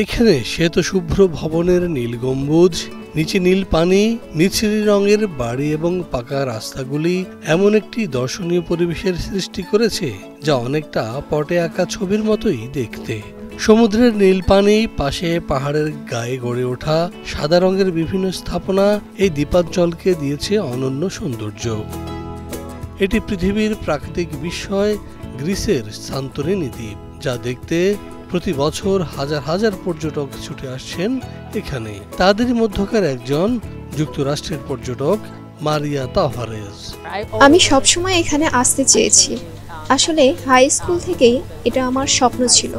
এখানে শ্বেতশুভ্র ভবনের নীল গম্বুজ, নিচে নীল পানি, মিছরি রঙের বাড়ি এবং পাকা রাস্তাগুলি এমন একটি দর্শনীয় পরিবেশের সৃষ্টি করেছে যা অনেকটা পটে আঁকা ছবির মতোই দেখতে। সমুদ্রের নীল পানি, পাশে পাহাড়ের গায়ে গড়ে ওঠা সাদা রঙের বিভিন্ন স্থাপনা এই দ্বীপাঞ্চলকে দিয়েছে অনন্য সৌন্দর্য। এটি পৃথিবীর প্রাকৃতিক বিস্ময় গ্রিসের সান্তোরিনি দ্বীপ, যা দেখতে প্রতি বছর হাজার হাজার পর্যটক ছুটে আসছেন এখানে। তাদের মধ্যকার একজন যুক্তরাষ্ট্রের পর্যটক মারিয়া তাভারেজ। আমি সবসময় এখানে আসতে চেয়েছি, আসলে হাই স্কুল থেকেই এটা আমার স্বপ্ন ছিল।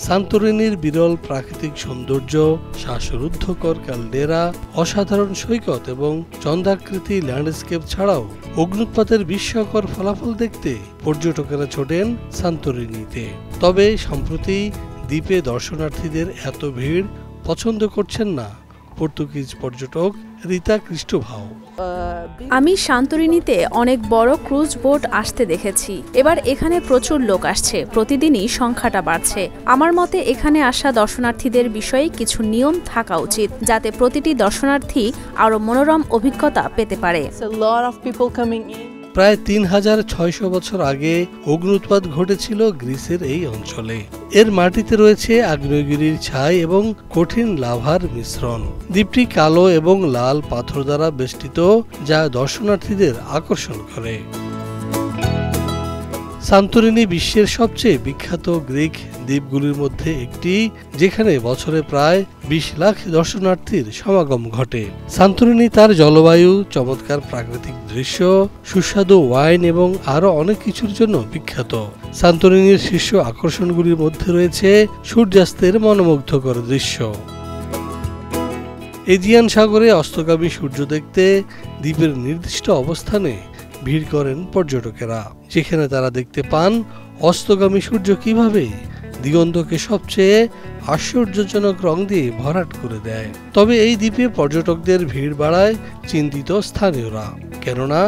সান্তোরিনির বিরল প্রাকৃতিক সৌন্দর্য, শ্বাসরুদ্ধকর ক্যালডেরা, অসাধারণ সৈকত এবং চন্দ্রাকৃতি ল্যান্ডস্কেপ ছাড়াও অগ্ন্যুৎপাতের বিস্ময়কর ফলাফল দেখতে পর্যটকেরা ছোটেন সান্তোরিনিতে। তবে সম্প্রতি দ্বীপে দর্শনার্থীদের এত ভিড় পছন্দ করছেন না পর্তুগিজ পর্যটক রিতা ক্রিস্টোভাও। আমি সান্তোরিনিতে অনেক বড় ক্রুজ বোট আসতে দেখেছি। এবার এখানে প্রচুর লোক আসছে, প্রতিদিনই সংখ্যাটা বাড়ছে। আমার মতে এখানে আসা দর্শনার্থীদের বিষয়ে কিছু নিয়ম থাকা উচিত, যাতে প্রতিটি দর্শনার্থী আরো মনোরম অভিজ্ঞতা পেতে পারে। প্রায় ৩৬০০ বছর আগে অগ্ন্যুৎপাত ঘটেছিল গ্রিসের এই অঞ্চলে। এর মাটিতে রয়েছে আগ্নেয়গিরির ছাই এবং কঠিন লাভার মিশ্রণ। দ্বীপটি কালো এবং লাল পাথর দ্বারা বেষ্টিত, যা দর্শনার্থীদের আকর্ষণ করে। সান্তোরিনি বিশ্বের সবচেয়ে বিখ্যাত গ্রিক দ্বীপগুলির মধ্যে একটি, যেখানে বছরে প্রায় ২০ লাখ দর্শনার্থীর সমাগম ঘটে। সান্তোরিনি তার জলবায়ু, চমৎকার প্রাকৃতিক দৃশ্য, সুস্বাদু ওয়াইন এবং আরো অনেক কিছুর জন্য বিখ্যাত। সান্তোরিনির শীর্ষ আকর্ষণগুলির মধ্যে রয়েছে সূর্যাস্তের মনোমুগ্ধকর দৃশ্য। এজিয়ান সাগরে অস্তগামী সূর্য দেখতে দ্বীপের নির্দিষ্ট অবস্থানে ভিড় করেন পর্যটকেরা, যেখানে তারা দেখতে পান অস্তগামী সূর্য কিভাবে দিগন্তকে সবচেয়ে আশ্চর্যজনক রং দিয়ে ভরাট করে দেয়। তবে এই দ্বীপে পর্যটকদের ভিড় বাড়ায় চিন্তিত স্থানীয়রা, কেননা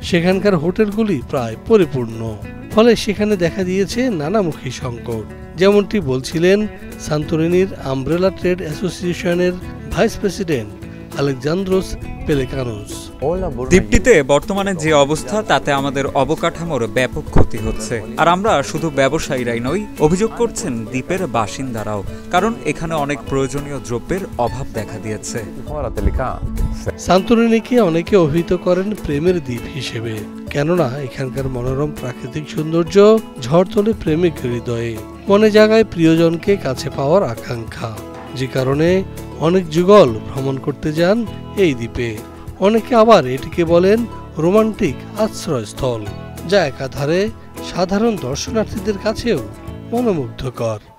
সেখানকার হোটেলগুলি প্রায় পরিপূর্ণ। ফলে সেখানে দেখা দিয়েছে নানামুখী সংকট, যেমনটি বলছিলেন সান্তোরিনির আমব্রেলা ট্রেড অ্যাসোসিয়েশনের ভাইস প্রেসিডেন্ট আলেকজান্দ্রোস পেলেকানোস। দ্বীপটিতে বর্তমানে যে অবস্থা, তাতে আমাদের অবকাঠামোর ব্যাপক ক্ষতি হচ্ছে। আর আমরা শুধু ব্যবসায়ীরাই নই, অভিযোগ করছেন দ্বীপের বাসিন্দারাও, কারণ এখানে অনেক প্রয়োজনীয় দ্রব্যের অভাব দেখা দিয়েছে। সান্তোরিনিকে অনেকে অভিহিত করেন প্রেমের দ্বীপ হিসেবে, কেননা এখানকার মনোরম প্রাকৃতিক সৌন্দর্য ঝড় তোলে প্রেমিক হৃদয়ে। মনে জাগায় প্রিয়জনকে কাছে পাওয়ার আকাঙ্ক্ষা, যে কারণে অনেক যুগল ভ্রমণ করতে যান এই দ্বীপে। অনেকে আবার এটিকে বলেন রোমান্টিক আশ্রয়স্থল, যা একাধারে সাধারণ দর্শনার্থীদের কাছেও মনোমুগ্ধকর।